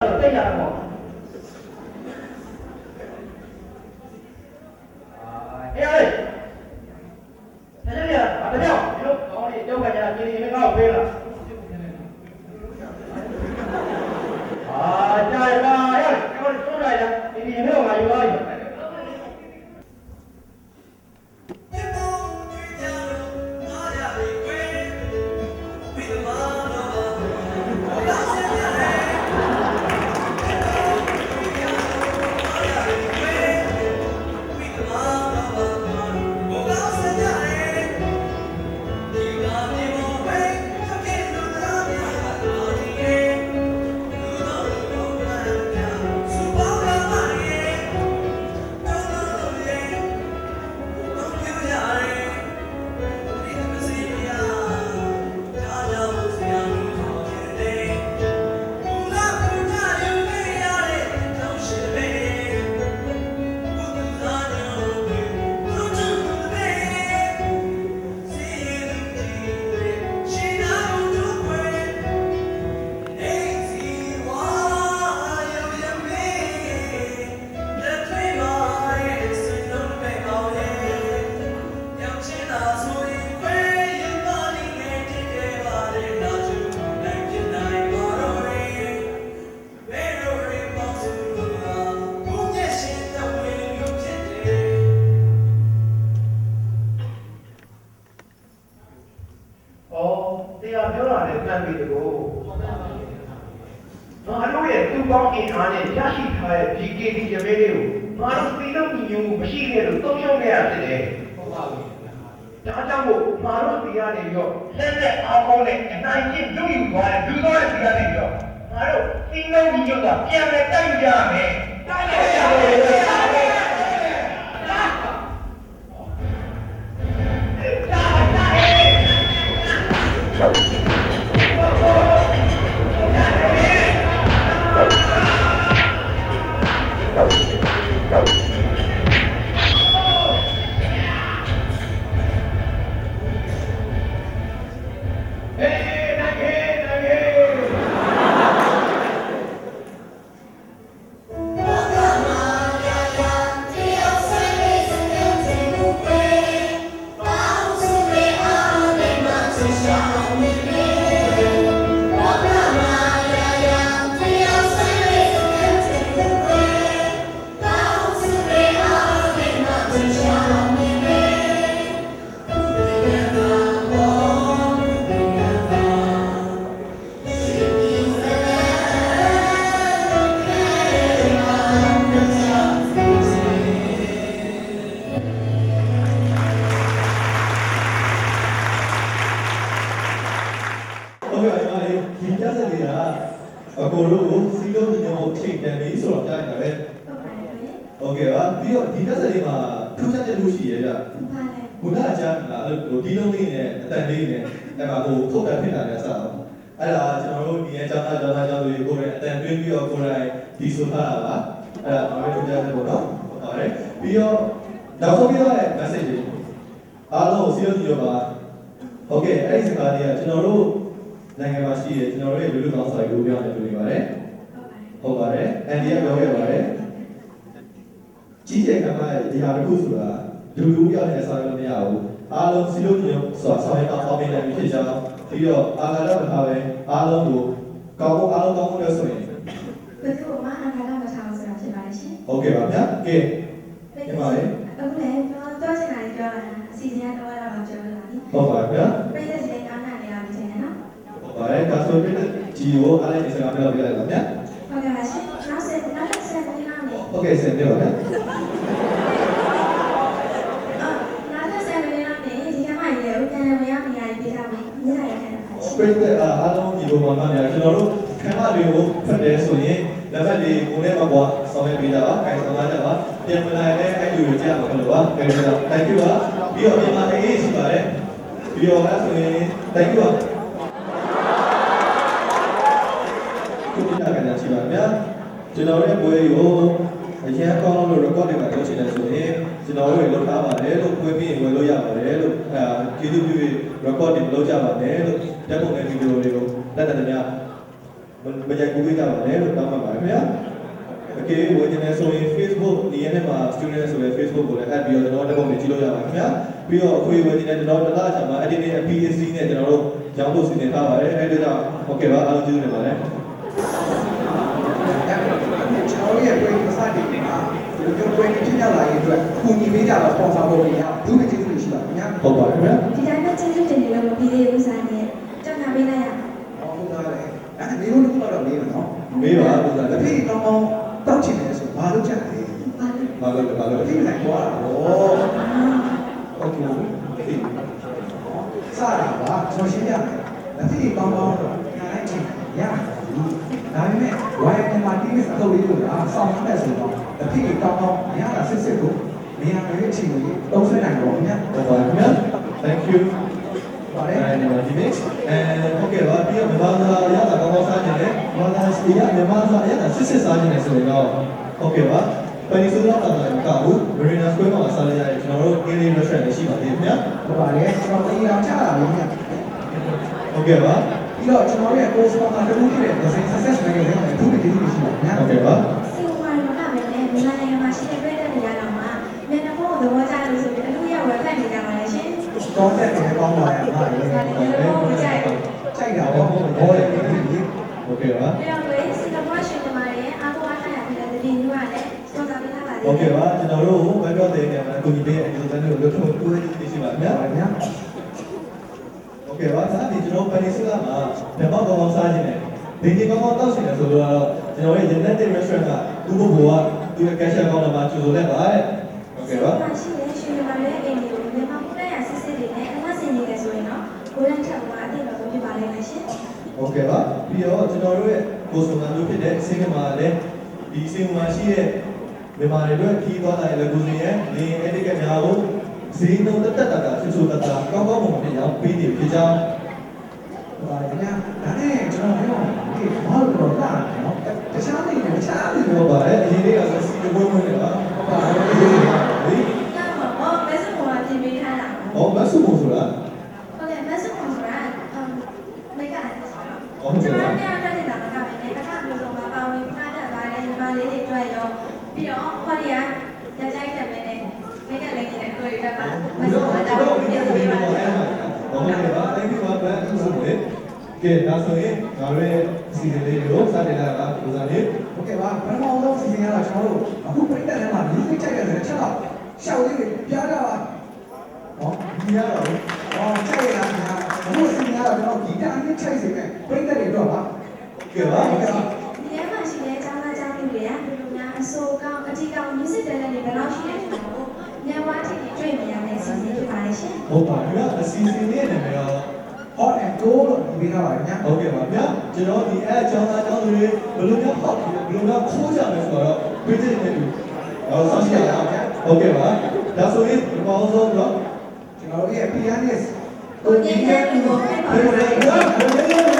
သိရတာပေါ့အေးအေးဆက်ကြရတာတပြောင်းဒီလိုကောင်းလေးတောက်ကကြတာပြည်နေမကောက်ပေးလားကြာရပါရဲ့ကောင်းလေးဆုံးလိုက်တာဒီမျိုးမှာယူပါရဲ့တရားပြောတာလည်းပြန်ပြီးတော့ငါတို့ရဲ့သူ့ပေါင်းအင်အားနဲ့ရရှိထားတဲ့ဒီ KD ရမဲလေးကိုငါတို့ပြည်လို့ညီညွတ်မှုမရှိခဲ့လို့သုံးရှုံးခဲ့ရဖြစ်တယ်ဟုတ်ပါဘူးဒါကြောင့်မို့ငါတို့ပြည်ကနေပြီးတော့လက်နဲ့အားကောင်းတဲ့အနိုင်ကျင့်လုပ်ယူသွားတဲ့လူတော်ရဲ့ပြည်ကနေပြီးတော့ငါတို့ပြည်လို့ညီညွတ်တာပြန်လဲတိုက်ယူရမယ်တိုက်ရရမယ်အကိုတို့ကိုစီးလုံးညောင်းထိတ်တန်ပြီးဆိုတော့ကြားနေတာပဲโอเคပါပြီးတော့ဒီတက်စလေးမှာထူးခြားချက်လို့ရှိရဲ့ဗျခုနကကြားလာဒီလုံးလေးနဲ့အတန်လေးနဲ့အဲ့မှာဟိုထုတ်တာဖြစ်တာလည်းအစားအဲ့ဒါကျွန်တော်တို့ဒီရဲ့ကျောင်းသားတွေကိုယ်တိုင်အတန်တွင်းပြီးတော့ကိုယ်တိုင်ဒီဆိုထားတာပါအဲ့ဒါကျွန်တော်တို့ထူးခြားချက်ပေါ့နော်ဟုတ်ပါတယ်ပြီးတော့နောက်ဆုံးပြရတဲ့ message တွေအားလုံးကိုစီးလုံးညောင်းပါโอเคအဲ့ဒီစကားတွေကကျွန်တော်တို့နိုင်ငံမှာရှိတဲ့ကျွန်တော်တို့ရဲ့လူလူကောင်းစာရေးကိုပြောနေတွေ့ပါတယ်ဟုတ်ပါတယ်အန်ဒီကပြောခဲ့ပါတယ်ကြီးကျယ်ကမှဒီဟာတစ်ခုဆိုတာလူလူပြောနေတဲ့စာရေးမရဘူးအားလုံးစီလို့ညဆိုတာစာရေးကောင်းအောင်ပြင်နိုင်ပြီဖြစ်ကြောင်းပြီးတော့အာဃာတမထားပဲအားလုံးကိုကောင်းဖို့အားလုံးကောင်းဖို့လို့ဆိုရင်ဘယ်လိုမှအာဃာတမထားဘူးဆိုတာဖြစ်ပါလိမ့်ရှင်ဟုတ်ကဲ့ပါဗျာကဲဒီမှာလေအခုလည်းပြောချင်တာပြောတာအစီအစဉ်ကတော့လာပါပြောလာပြီဟုတ်ပါဗျာပြည်သက်စီကောင်းတာလည်းအားချင်းနော်ပါတယ်ဒါဆိုရင်ဒီကိုအားလည်းဒီစကားပြောပြလိုက်ပါဗျာဟုတ်ကဲ့ပါရှင်နောက်ဆက်နေလားနေဟုတ်ကဲ့ဆက်ပြပါဗျာနောက်ဆက်နေလားနေဒီကမှရေဦးပြန်ဝင်ရနေရပြီးသားပြီညရရခဲ့တာရှင်ပြည်သက်အားလုံးဒီလိုမှမှများကျွန်တော်တို့ခန်းမတွေကိုဖတ်တယ်ဆိုရင်လက်ဖက်တွေကိုလည်းမကွာဆောင်ရွက်ပေးကြပါခိုင်ဆောင်ကြပါပြန်ဝင်လာတဲ့အဲ့လူတွေကြားမှာလို့ပါကြည့်ကြပါ thank you ပါပြီးတော့မြန်မာအေးရှိပါတယ်ပြီးတော့အဲ့ဆိုရင် thank you ပါခုနကလည်းရှိပါဗျာကျွန်တော်ရဲ့ပွဲကိုအရင်ကောင်းလို့ record တွေမှာလုပ်ချင်တယ်ဆိုရင်ကျွန်တော်တို့လုပ်ထားပါတယ်လို့ပွဲပြီးရင်ဝင်လို့ရပါတယ်လို့YouTube record တွေလုပ်ကြပါတယ်လို့ဓာတ်ပုံနဲ့ဗီဒီယိုတွေကိုတက်တယ်များ မကြိုက်ဘူးကြပါနဲ့လို့တောင်းပန်ပါတယ်ခင်ဗျာโอเคဝင်နေဆိုရင် Facebook ဒီရက်မှာ student ဆိုရင် Facebook ကိုလည်း add ပြီးတော့ကျွန်တော်တက်ပုံတွေကြည့်လို့ရပါခင်ဗျာပြီးတော့အခုဝင်နေကျွန်တော်တစ်လားချာမှာ editing PAC နဲ့ကျွန်တော်တို့ရောင်းဖို့စီစဉ်ထားပါတယ်အဲဒီကြောင့်โอเคပါအားလုံးကျေးဇူးတင်ပါတယ်ကျွန်တော်ရဲ့ brain မစတင်နေတာဒီလို brain ဖြစ်ရလာရင်အတွက်အကူအညီပေးကြတော့ sponsor ပေါ်နေရဘူးပဲကျေးဇူးရှိပါခင်ဗျာ ဟုတ်ပါခင်ဗျာ ဒီတိုင်းပဲကျေးဇူးတင်နေလို့မပြီးသေးဘူးဆိုင်နဲ့ကြောက်တာပေးလိုက်ရအောင် ဟုတ်သားလေအဲ့ဒီလိုတစ်ခုတော့မေးမယ်နော် မေးပါဦးစား တစ်ဖေးကောင်းကောင်းတောက်ချင်တယ်ဆိုဘာလုပ်ကြလဲ ပါလို့ ဘာလို့ ဒီနိုင်ကွာโอ้โอเคစားရပါကျွန်တော်ရှင်းပြမယ်တစ်ဖေးကောင်းကောင်းညာလိုက်ချင်ရဒါပေမဲ့ wire မှာတီးမဲ့အလုပ်လေးလို့လားဆောင်းမဲ့ဆိုတော့တစ်ဖေးကောင်းကောင်းညာကစစ်စစ်ကိုနေရာတွေအချိန်ကြီးသုံးဆွဲနိုင်တော့ခင်ဗျာ ဟုတ်ပါခင်ဗျာ thank you ပါတယ် အဲဒီမှာဒီနေ့โอเคပါပြီးတော့မြန်မာစာရတာကောင်းကောင်းစားနေတယ်မြန်မာစာစီရမြန်မာစာရတာစစ်စစ်စားနေတယ်ဆိုရင်တော့โอเคပါပန်နီဆိုတော့တာလည်းမကဘူး Marina Square မှာစားရရတယ်ကျွန်တော်တို့ Indian restaurant တွေရှိပါသေးတယ်ခင်ဗျာ ဟုတ်ပါတယ်ကျွန်တော်အေးအောင်ချတာလေးမြတ် โอเคပါ ပြီးတော့ကျွန်တော်ရဲ့ course မှာတခုဖြစ်တဲ့ design success magazine နဲ့အခုဒီလိုရှိပါခင်ဗျာ โอเคပါ စီဝါရမကပဲနဲ့မြန်မာနိုင်ငံမှာရှိတဲ့ပြည်သက်တွေရတော့မှမျက်နှာဖုံးကိုသဘောကျလို့ဆိုပြီးအလူရဝယ်ဖက်နေကြပါလေရှင် တော့တဲ့တွေပေါင်းပါရမှာလေ ဒါလည်းလည်းဘုရားကြိုက် ကြိုက်တာပေါ့ဘောလေးဒီ โอเคပါ ပြီးတော့လေစင်ကာပူရှင်တမားရဲ့အားကိုးအားထားရတဲ့တတိယကလည်းစတောတာပေးထားပါသေးတယ် โอเคပါကျွန်တော်တို့ဘက်တော့တဲ့နေရာမှာကိုကြီးပေးရဲ့အကျိုးသက်တွေကိုလွတ်ထုတ်တိုးရည်ရှိပါခင်ဗျာ ပါဗျာ โอเคပါဒါဒီကျွန်တော်ပန်နီဆိုတော့ဓမ္မကောင်းကောင်းစားခြင်းနဲ့ဒီဒီကောင်းကောင်းတောက်ရှင်တယ်ဆိုတော့ကျွန်တော်ရဲ့ United Restaurant ကသူ့ဘိုးကသူ့ရဲ့ cashier ကောင်းတော့မှကျူဆိုလက်ပါတဲ့โอเคပါ ရှိတဲ့ရှင်တမားရဲ့အိမ်ကိုမြန်မာပြည်နဲ့ဆက်စစ်တွေနဲ့အမဆင်နေတယ်ဆိုရင်တော့ကိုရန်ထက်ကအသိတော်ဖြစ်ပါလိမ့်မယ်ရှင် โอเคပါပြီးတော့ကျွန်တော်တို့ရဲ့ကိုစုံကမျိုးဖြစ်တဲ့စင်ကမာလည်းဒီစင်ကမာရှိတဲ့မြန်မာတွေအတွက်ခီးသွားတယ်လည်းကိုစင်ရဲ့နေအဲ့ဒီကများကိုဈေးနှုန်းတက်တာချူချူတတ်တာကောင်းကောင်းမွန်မွန်နဲ့ရောက်ပေးနေဖြစ်ကြောင်း ပါဗျာဒါနဲ့ကျွန်တော်ပြောဒီဘာလို့တော့လာတယ်နော်တခြားနေတယ်တခြားနေ ဟု တော့ တ်ပါတယ်အရင်လေးကစီကပွဲဝင်နေတာ ပါလေ ဒီ တော့ဘယ်စုံကပြင်ပေးထားတာ ဟောမဆုဖို့ဆိုတာ ဟုတ်ကဲ့ဘယ်စုံဆိုတာမိကကျွန် ဟုတ် တော် ကဲ့ တို့ ပါ เนี่ยတက်နေတာကပဲねတစ်ခါမျိုးစုံမှာပါဝင်ဖားတတ်သွားတဲ့ညီမလေးတွေအတွက်ရောပြီးတော့ဟောဒီကရကြိုက်တယ်ပဲねမိကလည်းကြီးတဲ့ကိုယ်တွေကပါမ ဒီ စုံ တော့ မှာ ကျွန် တော့ တော် ပြ ဒီ ည့် လို စုံ မျိုး ပါ ပါ တ အဲ့ ယ် မှာဟုတ်ကဲ့ပါ thank you ပါဘယ်လိုဆိုလဲကဲဒါဆိုရင်ငါတို့ရဲ့စီစဉ်လေးကိုစတင်လာတာကဦးစားလေး โอเคပါပထမဆုံးစီစဉ်ရတော့ကျွန်တော်တို့အခုပြိတ္တထဲမှာ music ကြိုက်တယ်တစ်ချက်တော့ရှောက်လေးတွေပြားကြပါဟော ဒီရတော့ ဟောကြိုက်ရတာများအခုစီစဉ်ရတော့ကျွန်တော်ဂီတနဲ့ချိုက်စေမယ်ပြိတ္တတွေတော့ပါ ကဲပါ ဟုတ်ကဲ့ပါ ဒီထဲမှာရှိတဲ့ကျောင်းသားကျောင်းသူတွေကဘယ်လိုများအစိုးကောင်းအထီးကောင်း music တွေလည်းဘယ်လောက်ရှိလဲဆိုတာကိုညဝါတီတွေ့နေရမယ့်စီစဉ်ဖြစ်ပါလေရှင် ဟုတ်ပါပြီအစီအစဉ်လေးနဲ့ပဲတော့ hot and cold လို့ဒီပေးထားပါဗျာ ဟုတ်ကဲ့ပါဗျာကျွန်တော်ဒီအဲကျောင်းသားကျောင်းသူတွေဘယ်လိုများဟောက်ဘယ်လိုများခိုးကြလဲဆိုတော့ပြည့်တဲ့နေတူတော့ဆောင်းရအောင်ဗျာဟုတ်ကဲ့ပါဒါဆိုရင်ဒီပေါင်းဆုံးတော့ ကျွန်တော်တို့ရဲ့ pianist ကိုညဉ့်ညံ့ကိုဖိတ်ပါ ဒီ ပါ လို လေ မျိုး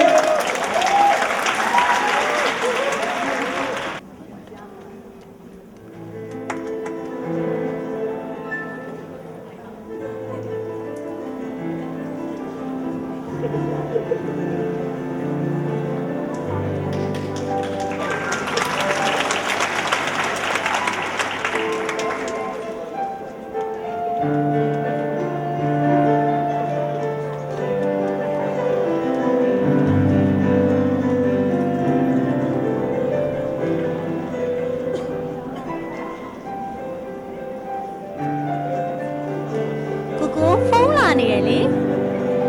ကိုကိုဖုန်းလာနေတယ်လေ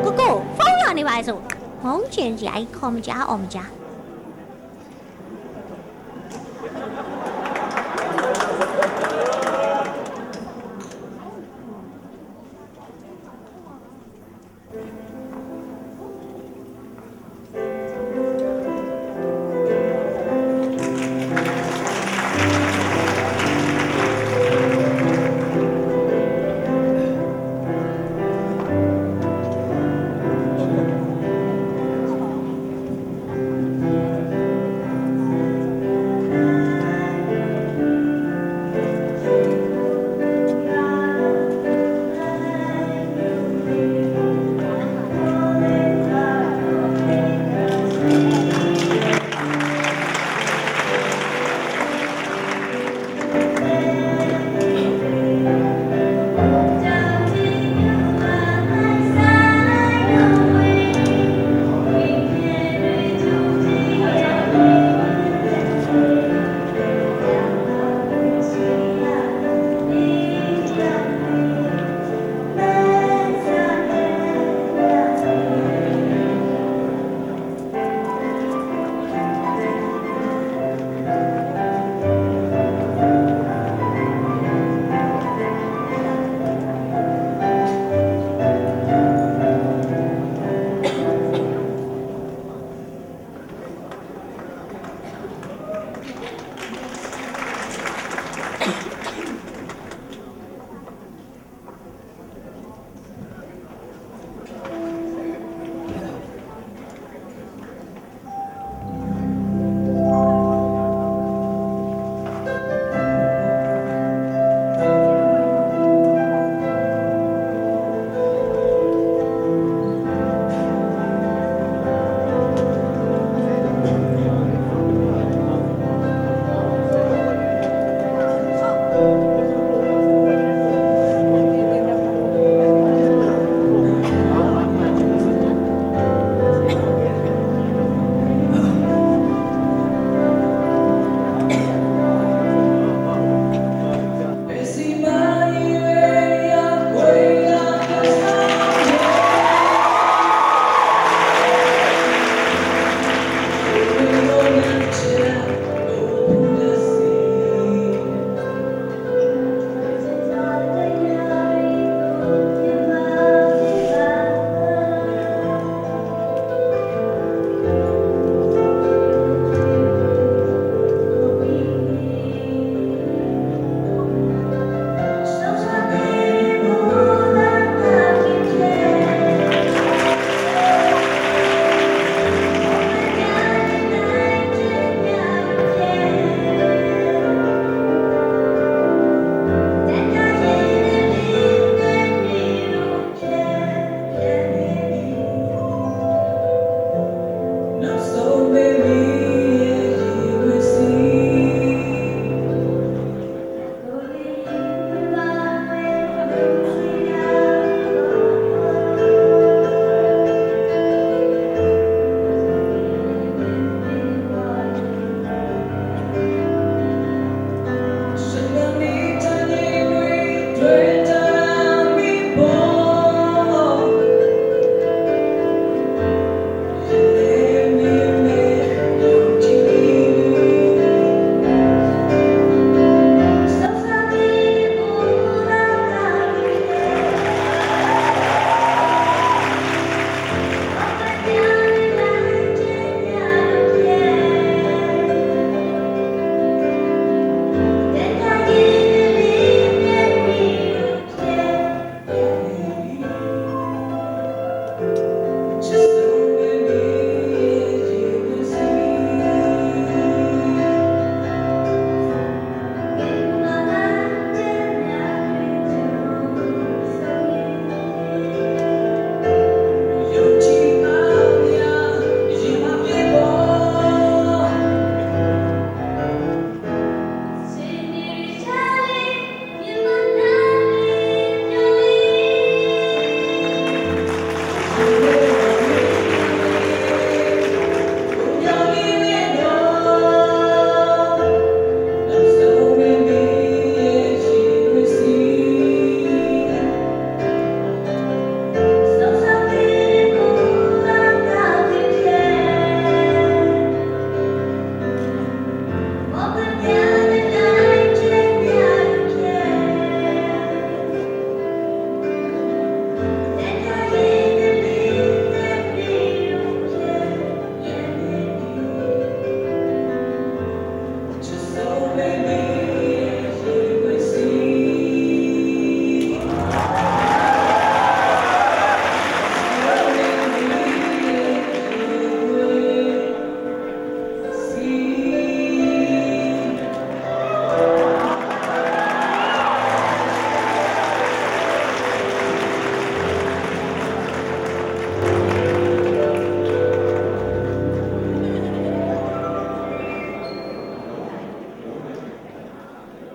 ကိုကိုဖုန်းလာနေပါလေဆိုမုန်းချင်ကြအိုက်ခေါ်မကြအောင်မကြ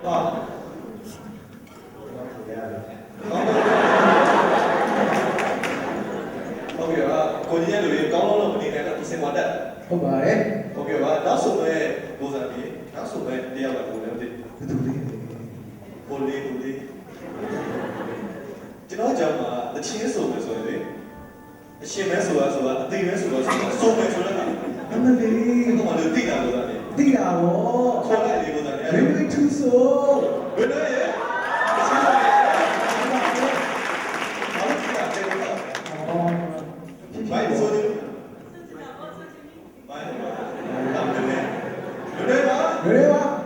ဟာဟုတ်ကဲ့ပါကိုကြီးရဲ့လူကြီးကောင်းလုံးလို့မနေနဲ့တော့ဒီစင်ပါတက် ဟုတ်ပါတယ် ဟုတ်ကဲ့ပါနောက်ဆုံးပဲကိုစားပြီးနောက်ဆုံးပဲတရားပါကိုလည်းမသိ ဘယ်သူလဲ ကိုလေးကျွန်တော်ကြောင့်မှာတချင်းဆိုမယ်ဆိုရင်လေအရှင်မဲဆိုတာအသိမဲဆိုတာစုံမယ်ဆိုတော့ အမလေး ဒီကောင်ကလည်းသိတာလို့သာနေ သိတာဗော ခေါ်လိုက်လေလို့သာနေ ဘယ်လိုထူဆို ဘယ်လိုရဲချင်းပါလေဘာလို့သိတာလဲလို့ အော် ဘိုင်ဆိုတယ်ဘိုင်တမ်းတယ်လေပါ ဘယ်ပါ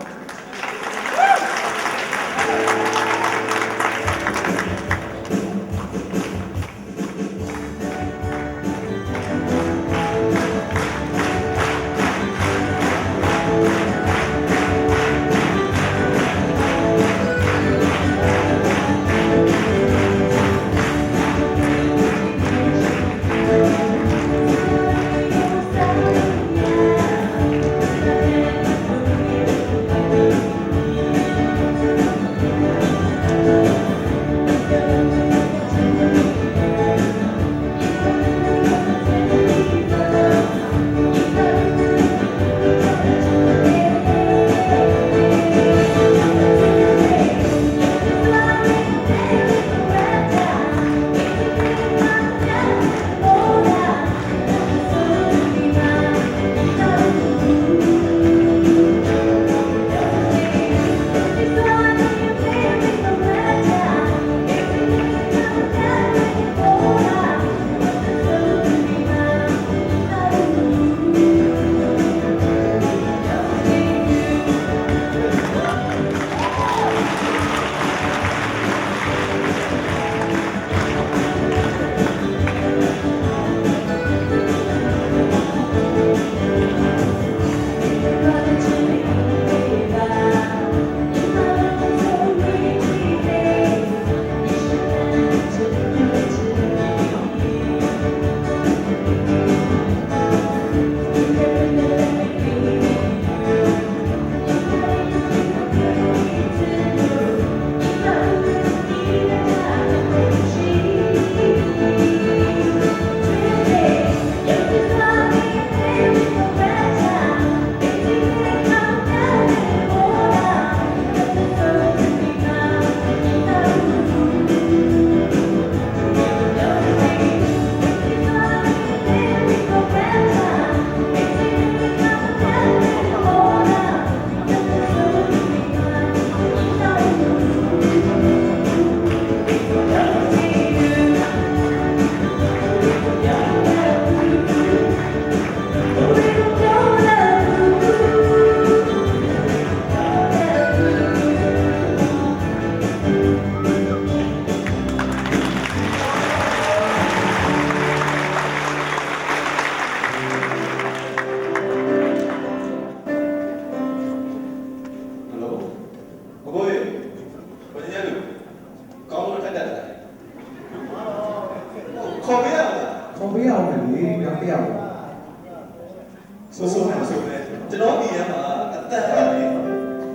ခေါ်ပေးရမလား ခေါ်ပေးရအောင်လေပြောပြရအောင် ဆိုမယ်ကျွန်တော်ဒီထဲမှာအသက်အရည်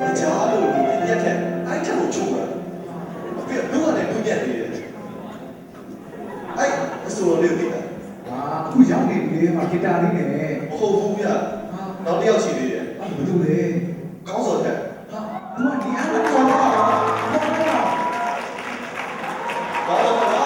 တခြားလို့ဒီရက်ထက်အဲ့ထက်ကိုချုပ်တာပြီးတော့လူကလည်းလူပြတ်နေတယ်အဲ့အဆိုတော်လေးသိတာ ဟာအခုရောက်နေဒီမှာဂီတာလေးနဲ့ မဟုတ်ဘူးဗျနောက်တစ်ယောက်ရှိသေးတယ် ဘယ်သူလဲ ကောင်းစော်တဲ့ ဟာသူကဒီအားလုံးခေါ်တာဟုတ်ကဲ့ ဘာလို့လဲ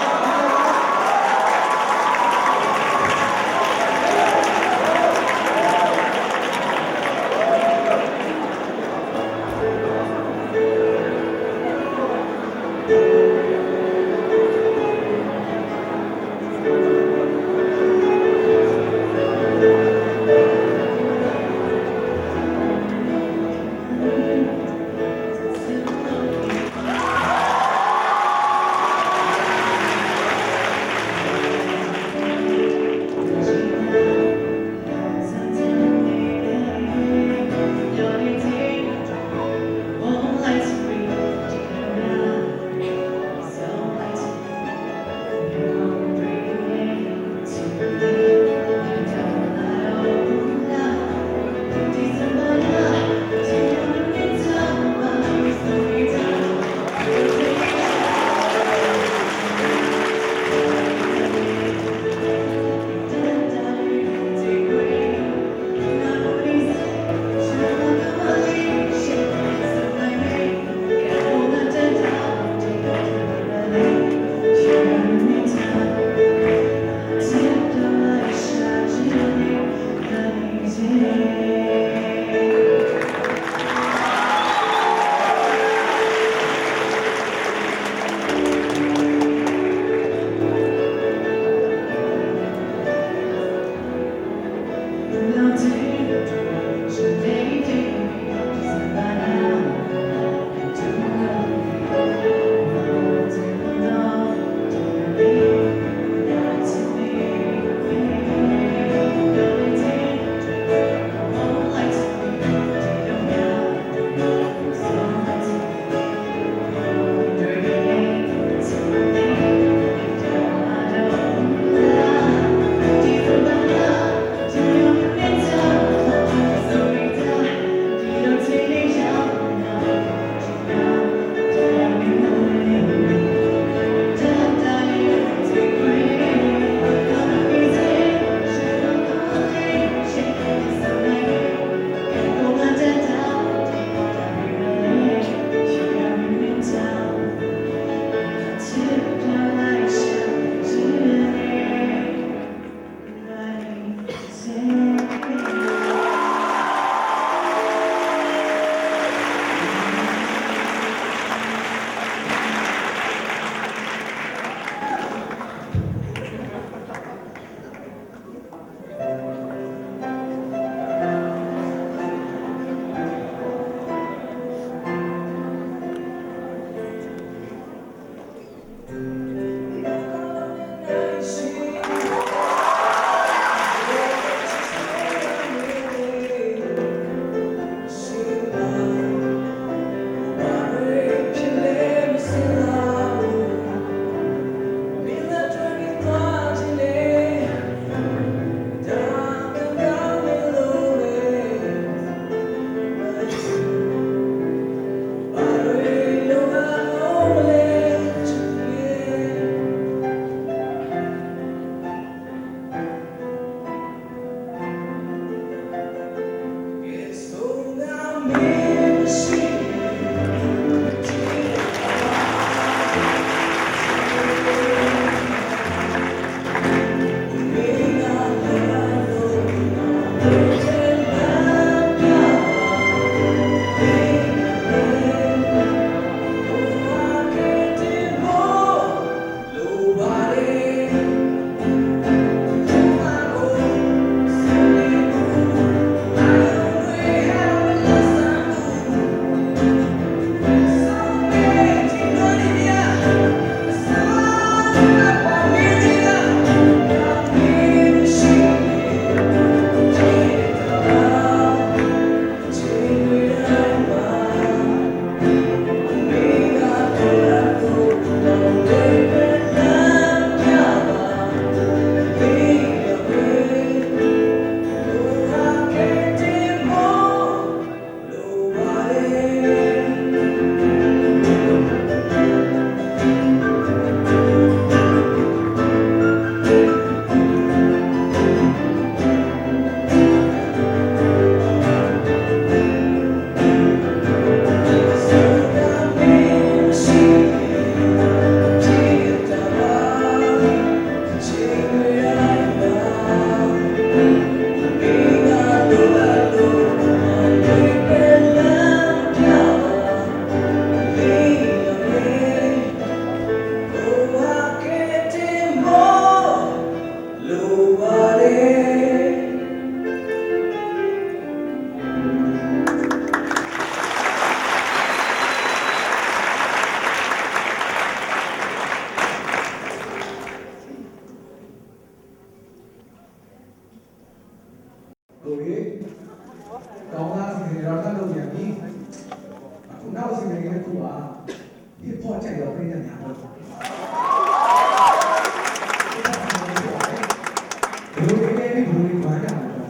နောက်စီမံကိန်းတစ်ခုကဒီပေါ်ချက်ရောပြည့်တဲ့ညာတော့ဘယ်လိုလဲဘယ်လိုဝမ်းကြမှာလဲ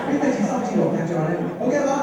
ဒီတက်ကြီးစောင့်ကြည့်တော့ပြန်ကြော်တယ်โอเคပါ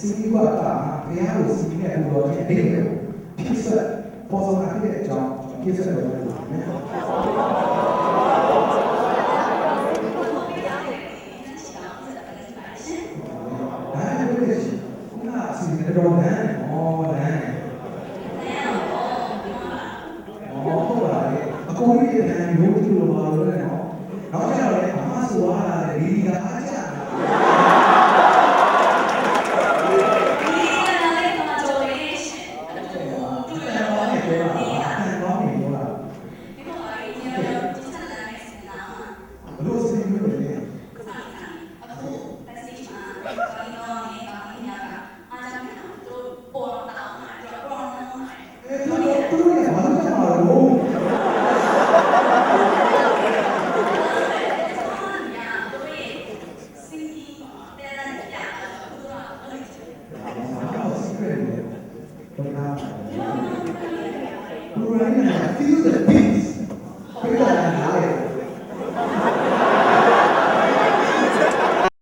စီးပွားကဘယ်လိုစီးနေလို့တော့ဒီနေ့ဖြစ်ဆက်ပေါ်ဆောင်လာတဲ့အကြောင်းဖြစ်ဆက်တော့တယ်နော်။တော်လန်။ဟုတ်ပါလေ။အကုန်ကြီးတဲ့မျိုးတူလိုပါလို့လည်းနော်။နောက်ကျတော့လေအမဆိုရတာလေဒီကအားကြ။Feel the beat.